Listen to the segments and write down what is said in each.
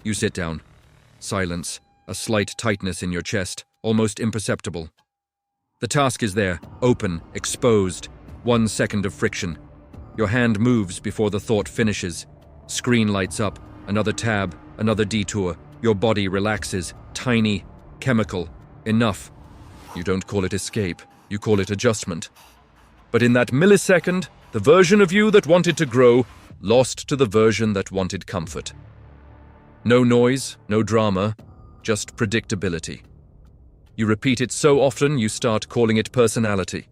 You sit down. Silence, a slight tightness in your chest, almost imperceptible. The task is there, open, exposed, 1 second of friction. Your hand moves before the thought finishes. Screen lights up, another tab, another detour. Your body relaxes, tiny, chemical. Enough. You don't call it escape, you call it adjustment. But in that millisecond, the version of you that wanted to grow lost to the version that wanted comfort. No noise, no drama, just predictability. You repeat it so often you start calling it personality.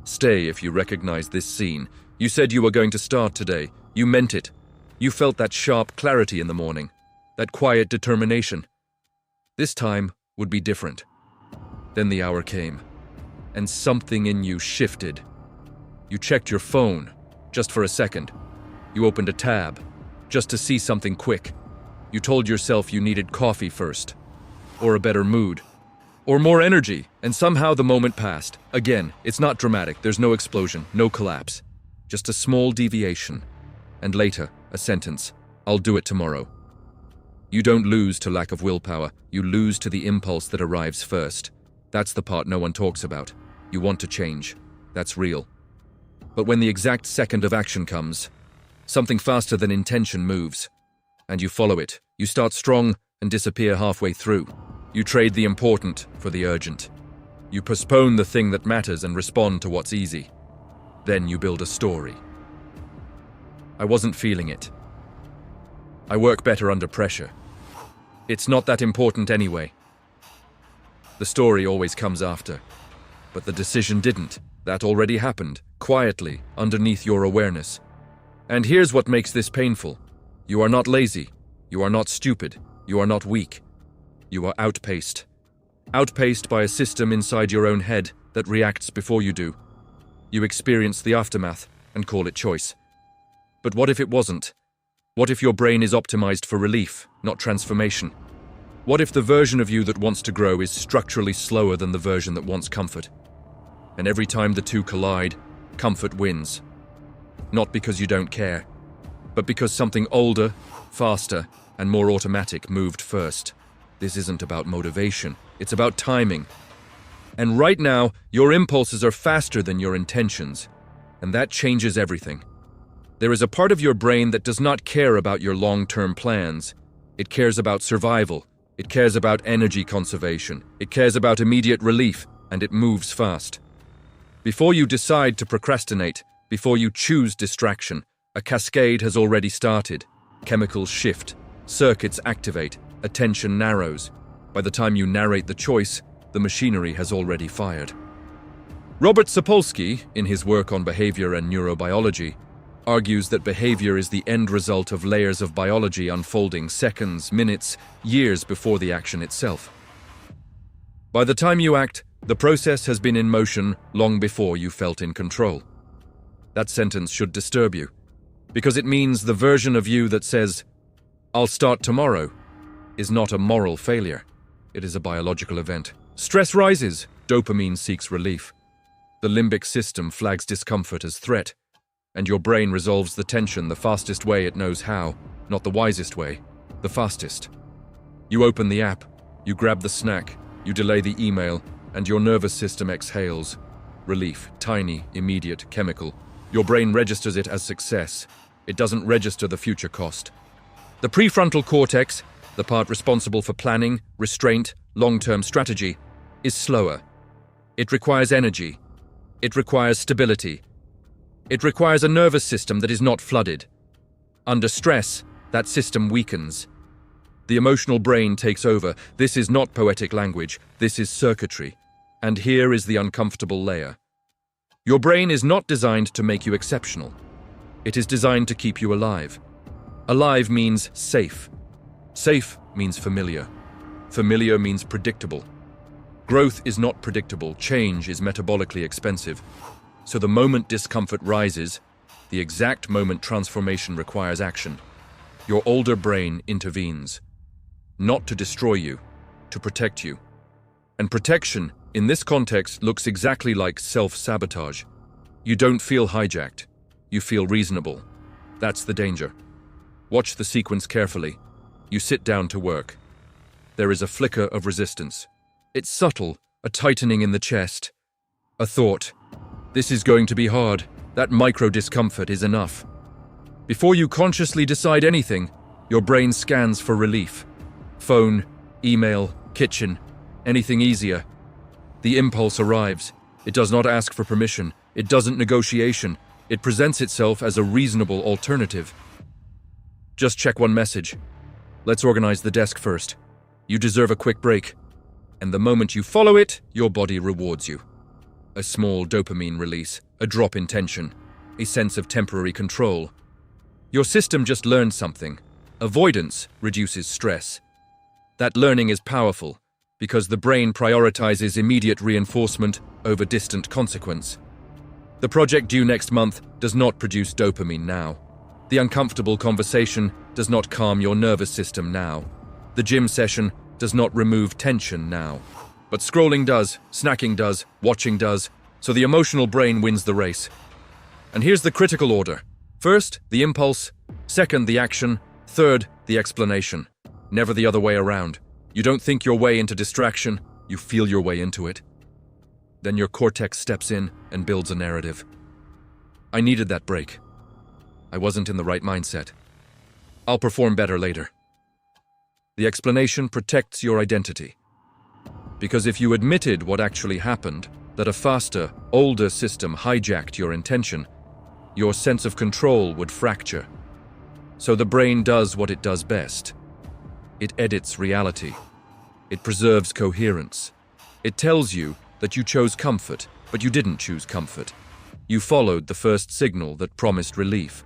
Stay if you recognize this scene. You said you were going to start today. You meant it. You felt that sharp clarity in the morning, that quiet determination. This time would be different. Then the hour came, and something in you shifted. You checked your phone, just for a second. You opened a tab, just to see something quick. You told yourself you needed coffee first, or a better mood, or more energy, and somehow the moment passed. Again, it's not dramatic, there's no explosion, no collapse. Just a small deviation. And later, a sentence, "I'll do it tomorrow." You don't lose to lack of willpower, you lose to the impulse that arrives first. That's the part no one talks about. You want to change. That's real. But when the exact second of action comes, something faster than intention moves. And you follow it. You start strong and disappear halfway through. You trade the important for the urgent. You postpone the thing that matters and respond to what's easy. Then you build a story. I wasn't feeling it. I work better under pressure. It's not that important anyway. The story always comes after. But the decision didn't. That already happened, quietly, underneath your awareness. And here's what makes this painful. You are not lazy. You are not stupid. You are not weak. You are outpaced. Outpaced by a system inside your own head that reacts before you do. You experience the aftermath and call it choice. But what if it wasn't? What if your brain is optimized for relief, not transformation? What if the version of you that wants to grow is structurally slower than the version that wants comfort? And every time the two collide, comfort wins. Not because you don't care, but because something older, faster, and more automatic moved first. This isn't about motivation, it's about timing. And right now, your impulses are faster than your intentions, and that changes everything. There is a part of your brain that does not care about your long-term plans. It cares about survival. It cares about energy conservation. It cares about immediate relief, and it moves fast. Before you decide to procrastinate, before you choose distraction, a cascade has already started. Chemicals shift, circuits activate, attention narrows. By the time you narrate the choice, the machinery has already fired. Robert Sapolsky, in his work on behavior and neurobiology, argues that behavior is the end result of layers of biology unfolding seconds, minutes, years before the action itself. By the time you act, the process has been in motion long before you felt in control. That sentence should disturb you, because it means the version of you that says, "I'll start tomorrow," is not a moral failure. It is a biological event. Stress rises, dopamine seeks relief. The limbic system flags discomfort as threat, and your brain resolves the tension the fastest way it knows how, not the wisest way, the fastest. You open the app, you grab the snack, you delay the email, and your nervous system exhales. Relief, tiny, immediate, chemical. Your brain registers it as success. It doesn't register the future cost. The prefrontal cortex, the part responsible for planning, restraint, long-term strategy, is slower. It requires energy. It requires stability. It requires a nervous system that is not flooded. Under stress, that system weakens. The emotional brain takes over. This is not poetic language, this is circuitry. And here is the uncomfortable layer. Your brain is not designed to make you exceptional. It is designed to keep you alive. Alive means safe. Safe means familiar. Familiar means predictable. Growth is not predictable, change is metabolically expensive. So the moment discomfort rises, the exact moment transformation requires action. Your older brain intervenes. Not to destroy you, to protect you. And protection, in this context, looks exactly like self-sabotage. You don't feel hijacked. You feel reasonable. That's the danger. Watch the sequence carefully. You sit down to work. There is a flicker of resistance. It's subtle, a tightening in the chest. A thought. This is going to be hard. That micro discomfort is enough. Before you consciously decide anything, your brain scans for relief. Phone, email, kitchen, anything easier. The impulse arrives. It does not ask for permission. It doesn't negotiation. It presents itself as a reasonable alternative. Just check one message. Let's organize the desk first. You deserve a quick break. And the moment you follow it, your body rewards you. A small dopamine release, a drop in tension, a sense of temporary control. Your system just learned something. Avoidance reduces stress. That learning is powerful because the brain prioritizes immediate reinforcement over distant consequence. The project due next month does not produce dopamine now. The uncomfortable conversation does not calm your nervous system now. The gym session does not remove tension now. But scrolling does, snacking does, watching does, so the emotional brain wins the race. And here's the critical order. First, the impulse. Second, the action. Third, the explanation. Never the other way around. You don't think your way into distraction, you feel your way into it. Then your cortex steps in and builds a narrative. I needed that break. I wasn't in the right mindset. I'll perform better later. The explanation protects your identity. Because if you admitted what actually happened, that a faster, older system hijacked your intention, your sense of control would fracture. So the brain does what it does best. It edits reality. It preserves coherence. It tells you that you chose comfort, but you didn't choose comfort. You followed the first signal that promised relief.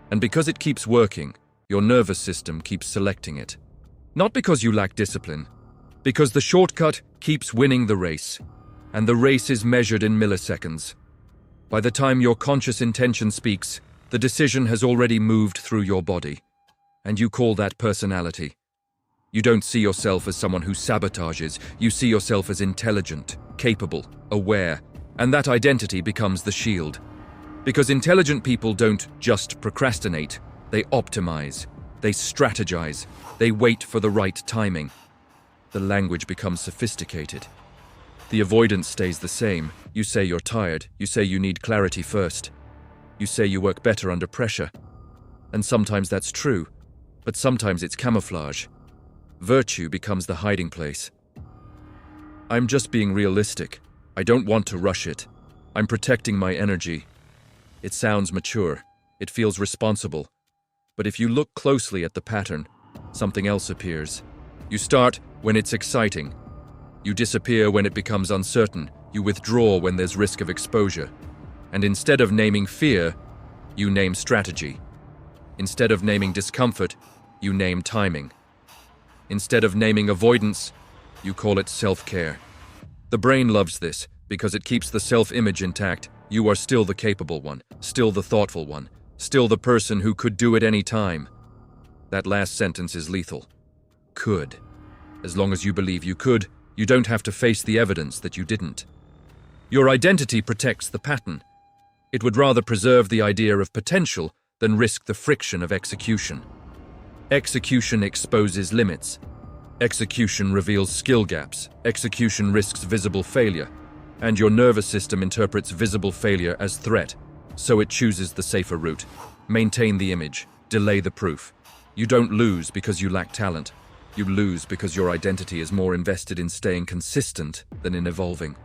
And because it keeps working, your nervous system keeps selecting it. Not because you lack discipline, because the shortcut keeps winning the race, and the race is measured in milliseconds. By the time your conscious intention speaks, the decision has already moved through your body, and you call that personality. You don't see yourself as someone who sabotages, you see yourself as intelligent, capable, aware, and that identity becomes the shield. Because intelligent people don't just procrastinate, they optimize, they strategize, they wait for the right timing. The language becomes sophisticated. The avoidance stays the same. You say you're tired, you say you need clarity first. You say you work better under pressure. And sometimes that's true, but sometimes it's camouflage. Virtue becomes the hiding place. I'm just being realistic. I don't want to rush it. I'm protecting my energy. It sounds mature. It feels responsible. But if you look closely at the pattern, something else appears. You start when it's exciting. You disappear when it becomes uncertain. You withdraw when there's risk of exposure. And instead of naming fear, you name strategy. Instead of naming discomfort, you name timing. Instead of naming avoidance, you call it self-care. The brain loves this because it keeps the self-image intact. You are still the capable one, still the thoughtful one, still the person who could do it any time. That last sentence is lethal. Could. As long as you believe you could, you don't have to face the evidence that you didn't. Your identity protects the pattern. It would rather preserve the idea of potential than risk the friction of execution. Execution exposes limits. Execution reveals skill gaps. Execution risks visible failure. And your nervous system interprets visible failure as threat, so it chooses the safer route. Maintain the image. Delay the proof. You don't lose because you lack talent. You lose because your identity is more invested in staying consistent than in evolving.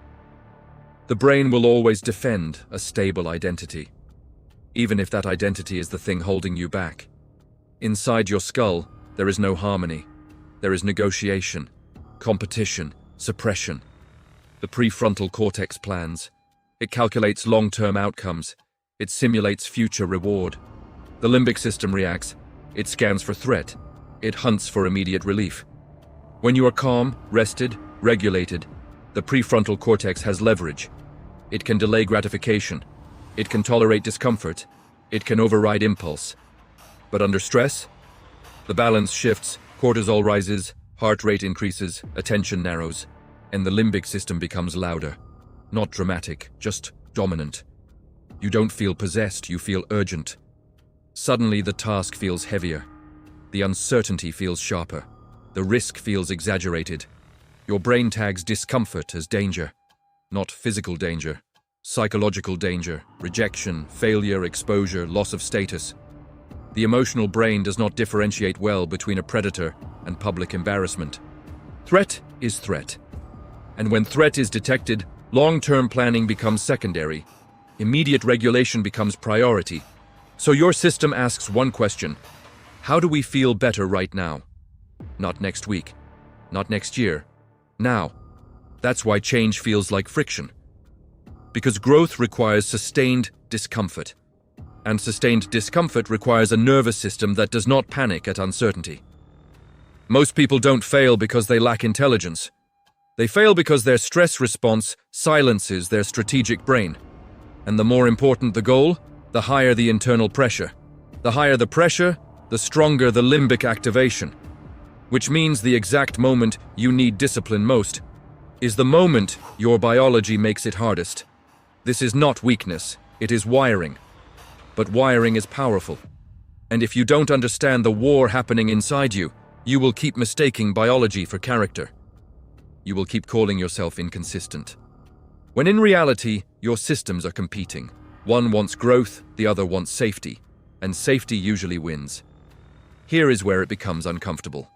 The brain will always defend a stable identity, even if that identity is the thing holding you back. Inside your skull, there is no harmony. There is negotiation, competition, suppression. The prefrontal cortex plans. It calculates long-term outcomes. It simulates future reward. The limbic system reacts. It scans for threat. It hunts for immediate relief. When you are calm, rested, regulated, the prefrontal cortex has leverage. It can delay gratification. It can tolerate discomfort. It can override impulse. But under stress, the balance shifts, cortisol rises, heart rate increases, attention narrows, and the limbic system becomes louder. Not dramatic, just dominant. You don't feel possessed, you feel urgent. Suddenly the task feels heavier. The uncertainty feels sharper. The risk feels exaggerated. Your brain tags discomfort as danger. Not physical danger. Psychological danger, rejection, failure, exposure, loss of status. The emotional brain does not differentiate well between a predator and public embarrassment. Threat is threat. And when threat is detected, long-term planning becomes secondary. Immediate regulation becomes priority. So your system asks one question: how do we feel better right now? Not next week. Not next year. Now. That's why change feels like friction. Because growth requires sustained discomfort. And sustained discomfort requires a nervous system that does not panic at uncertainty. Most people don't fail because they lack intelligence. They fail because their stress response silences their strategic brain. And the more important the goal, the higher the internal pressure. The higher the pressure, the stronger the limbic activation. Which means the exact moment you need discipline most is the moment your biology makes it hardest. This is not weakness, it is wiring. But wiring is powerful. And if you don't understand the war happening inside you, you will keep mistaking biology for character. You will keep calling yourself inconsistent. When in reality, your systems are competing. One wants growth, the other wants safety. And safety usually wins. Here is where it becomes uncomfortable.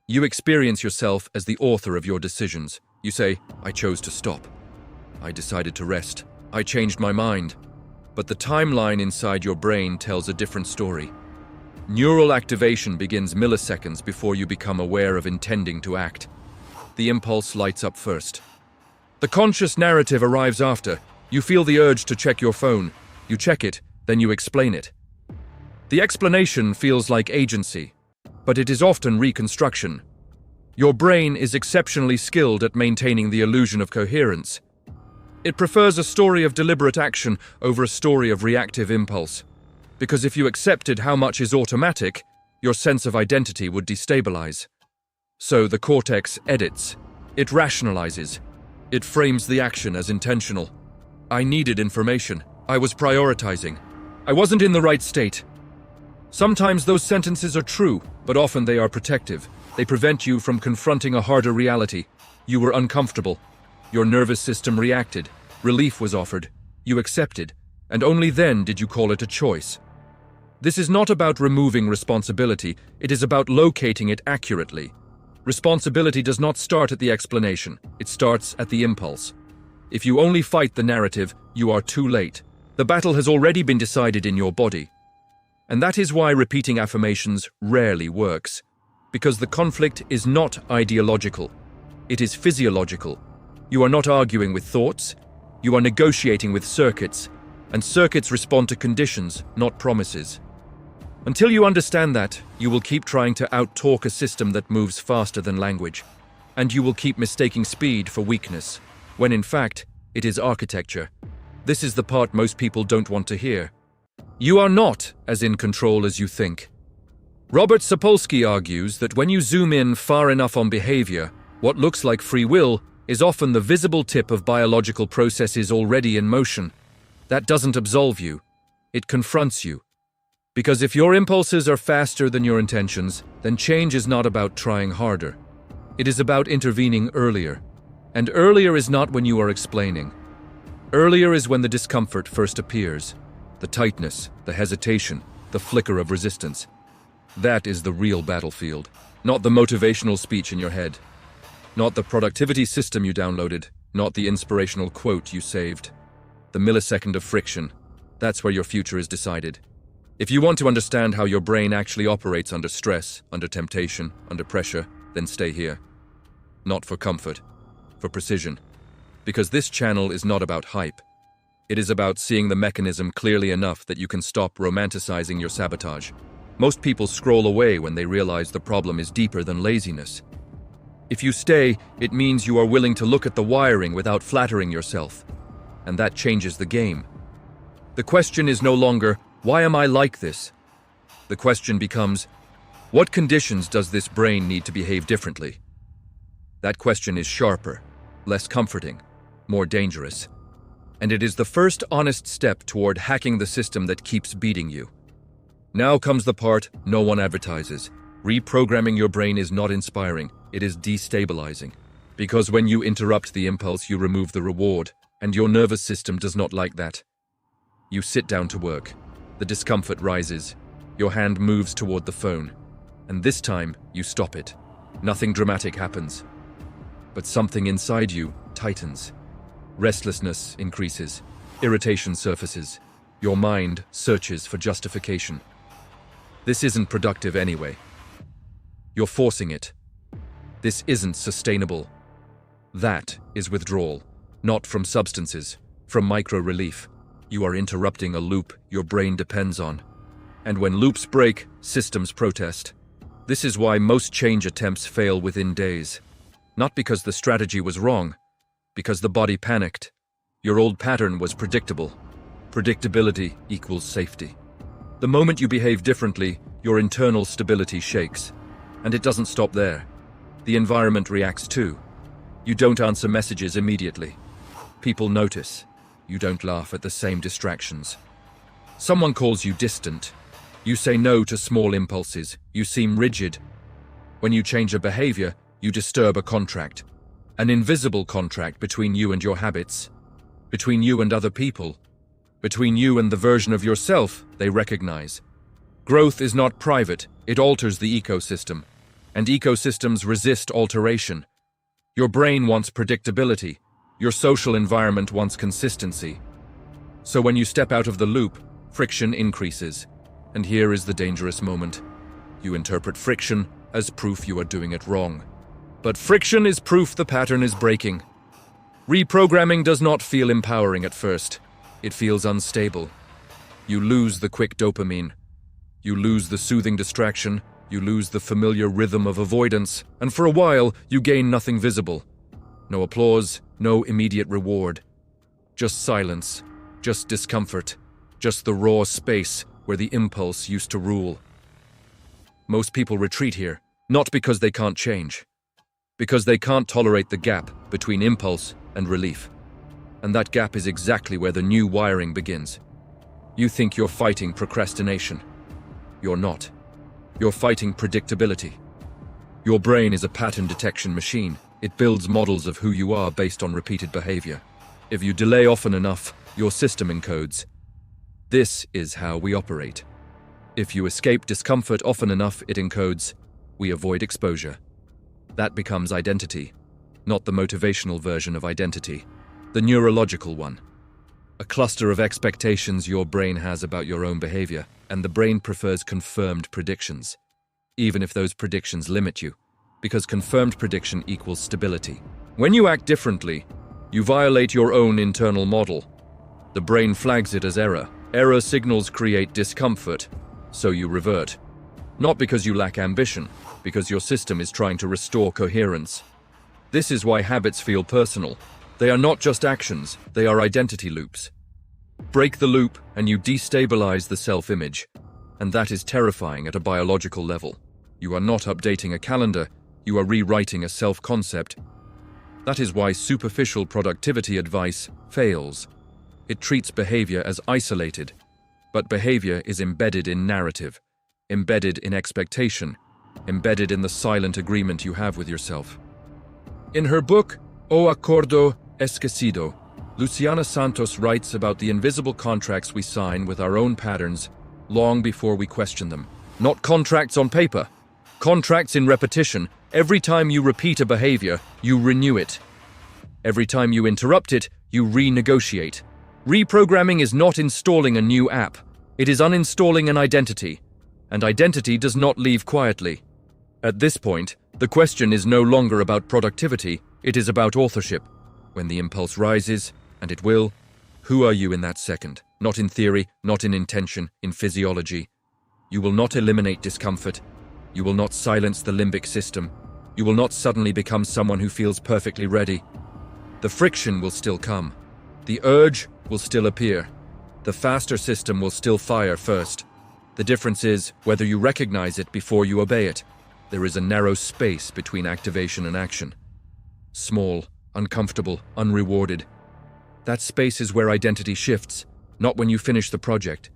You experience yourself as the author of your decisions. You say, I chose to stop. I decided to rest. I changed my mind. But the timeline inside your brain tells a different story. Neural activation begins milliseconds before you become aware of intending to act. The impulse lights up first. The conscious narrative arrives after. You feel the urge to check your phone. You check it, then you explain it. The explanation feels like agency, but it is often reconstruction. Your brain is exceptionally skilled at maintaining the illusion of coherence. It prefers a story of deliberate action over a story of reactive impulse. Because if you accepted how much is automatic, your sense of identity would destabilize. So the cortex edits. It rationalizes. It frames the action as intentional. I needed information. I was prioritizing. I wasn't in the right state. Sometimes those sentences are true, but often they are protective. They prevent you from confronting a harder reality. You were uncomfortable. Your nervous system reacted. Relief was offered. You accepted. And only then did you call it a choice. This is not about removing responsibility. It is about locating it accurately. Responsibility does not start at the explanation. It starts at the impulse. If you only fight the narrative, you are too late. The battle has already been decided in your body. And that is why repeating affirmations rarely works. Because the conflict is not ideological. It is physiological. You are not arguing with thoughts. You are negotiating with circuits. And circuits respond to conditions, not promises. Until you understand that, you will keep trying to out-talk a system that moves faster than language. And you will keep mistaking speed for weakness, when in fact, it is architecture. This is the part most people don't want to hear. You are not as in control as you think. Robert Sapolsky argues that when you zoom in far enough on behavior, what looks like free will is often the visible tip of biological processes already in motion. That doesn't absolve you. It confronts you. Because if your impulses are faster than your intentions, then change is not about trying harder. It is about intervening earlier. And earlier is not when you are explaining. Earlier is when the discomfort first appears. The tightness, the hesitation, the flicker of resistance. That is the real battlefield, not the motivational speech in your head. Not the productivity system you downloaded, not the inspirational quote you saved. The millisecond of friction, that's where your future is decided. If you want to understand how your brain actually operates under stress, under temptation, under pressure, then stay here. Not for comfort, for precision. Because this channel is not about hype. It is about seeing the mechanism clearly enough that you can stop romanticizing your sabotage. Most people scroll away when they realize the problem is deeper than laziness. If you stay, it means you are willing to look at the wiring without flattering yourself. And that changes the game. The question is no longer, why am I like this? The question becomes, what conditions does this brain need to behave differently? That question is sharper, less comforting, more dangerous. And it is the first honest step toward hacking the system that keeps beating you. Now comes the part no one advertises. Reprogramming your brain is not inspiring, it is destabilizing. Because when you interrupt the impulse, you remove the reward, and your nervous system does not like that. You sit down to work. The discomfort rises. Your hand moves toward the phone. And this time, you stop it. Nothing dramatic happens. But something inside you tightens. Restlessness increases. Irritation surfaces. Your mind searches for justification. This isn't productive anyway. You're forcing it. This isn't sustainable. That is withdrawal, not from substances, from micro-relief. You are interrupting a loop your brain depends on. And when loops break, systems protest. This is why most change attempts fail within days. Not because the strategy was wrong, because the body panicked. Your old pattern was predictable. Predictability equals safety. The moment you behave differently, your internal stability shakes. And it doesn't stop there. The environment reacts too. You don't answer messages immediately. People notice. You don't laugh at the same distractions. Someone calls you distant. You say no to small impulses. You seem rigid. When you change a behavior, you disturb a contract. An invisible contract between you and your habits. Between you and other people. Between you and the version of yourself they recognize. Growth is not private, it alters the ecosystem. And ecosystems resist alteration. Your brain wants predictability. Your social environment wants consistency. So when you step out of the loop, friction increases. And here is the dangerous moment. You interpret friction as proof you are doing it wrong. But friction is proof the pattern is breaking. Reprogramming does not feel empowering at first. It feels unstable. You lose the quick dopamine. You lose the soothing distraction. You lose the familiar rhythm of avoidance. And for a while, you gain nothing visible. No applause, no immediate reward. Just silence, just discomfort, just the raw space where the impulse used to rule. Most people retreat here, not because they can't change. Because they can't tolerate the gap between impulse and relief. And that gap is exactly where the new wiring begins. You think you're fighting procrastination. You're not. You're fighting predictability. Your brain is a pattern detection machine. It builds models of who you are based on repeated behavior. If you delay often enough, your system encodes. This is how we operate. If you escape discomfort often enough, it encodes. We avoid exposure. That becomes identity, not the motivational version of identity. The neurological one. A cluster of expectations your brain has about your own behavior, and the brain prefers confirmed predictions, even if those predictions limit you, because confirmed prediction equals stability. When you act differently, you violate your own internal model. The brain flags it as error. Error signals create discomfort, so you revert. Not because you lack ambition, because your system is trying to restore coherence. This is why habits feel personal. They are not just actions, they are identity loops. Break the loop and you destabilize the self-image. And that is terrifying at a biological level. You are not updating a calendar, you are rewriting a self-concept. That is why superficial productivity advice fails. It treats behavior as isolated, but behavior is embedded in narrative, embedded in expectation, embedded in the silent agreement you have with yourself. In her book, O Acordo Esquecido, Luciana Santos writes about the invisible contracts we sign with our own patterns long before we question them. Not contracts on paper, contracts in repetition. Every time you repeat a behavior, you renew it. Every time you interrupt it, you renegotiate. Reprogramming is not installing a new app. It is uninstalling an identity. And identity does not leave quietly. At this point, the question is no longer about productivity, it is about authorship. When the impulse rises, and it will, who are you in that second? Not in theory, not in intention, in physiology. You will not eliminate discomfort. You will not silence the limbic system. You will not suddenly become someone who feels perfectly ready. The friction will still come. The urge will still appear. The faster system will still fire first. The difference is whether you recognize it before you obey it. There is a narrow space between activation and action. Small, uncomfortable, unrewarded. That space is where identity shifts, not when you finish the project,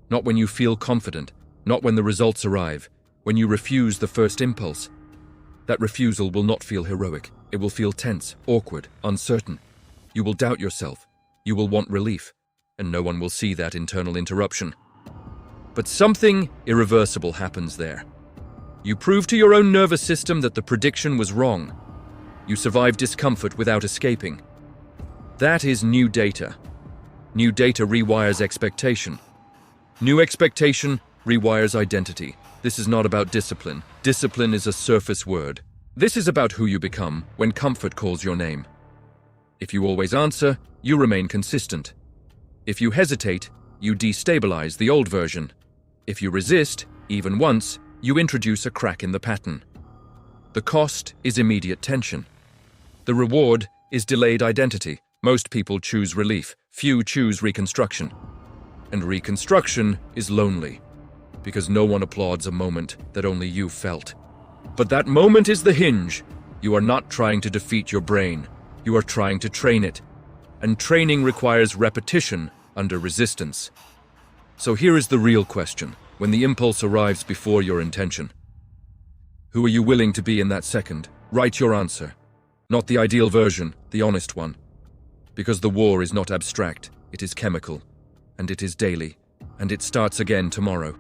not when you feel confident, not when the results arrive, when you refuse the first impulse. That refusal will not feel heroic. It will feel tense, awkward, uncertain. You will doubt yourself. You will want relief, and no one will see that internal interruption. But something irreversible happens there. You prove to your own nervous system that the prediction was wrong. You survive discomfort without escaping. That is new data. New data rewires expectation. New expectation rewires identity. This is not about discipline. Discipline is a surface word. This is about who you become when comfort calls your name. If you always answer, you remain consistent. If you hesitate, you destabilize the old version. If you resist, even once, you introduce a crack in the pattern. The cost is immediate tension. The reward is delayed identity. Most people choose relief. Few choose reconstruction. And reconstruction is lonely, because no one applauds a moment that only you felt. But that moment is the hinge. You are not trying to defeat your brain. You are trying to train it. And training requires repetition under resistance. So here is the real question, when the impulse arrives before your intention. Who are you willing to be in that second? Write your answer. Not the ideal version, the honest one. Because the war is not abstract, it is chemical. And it is daily. And it starts again tomorrow.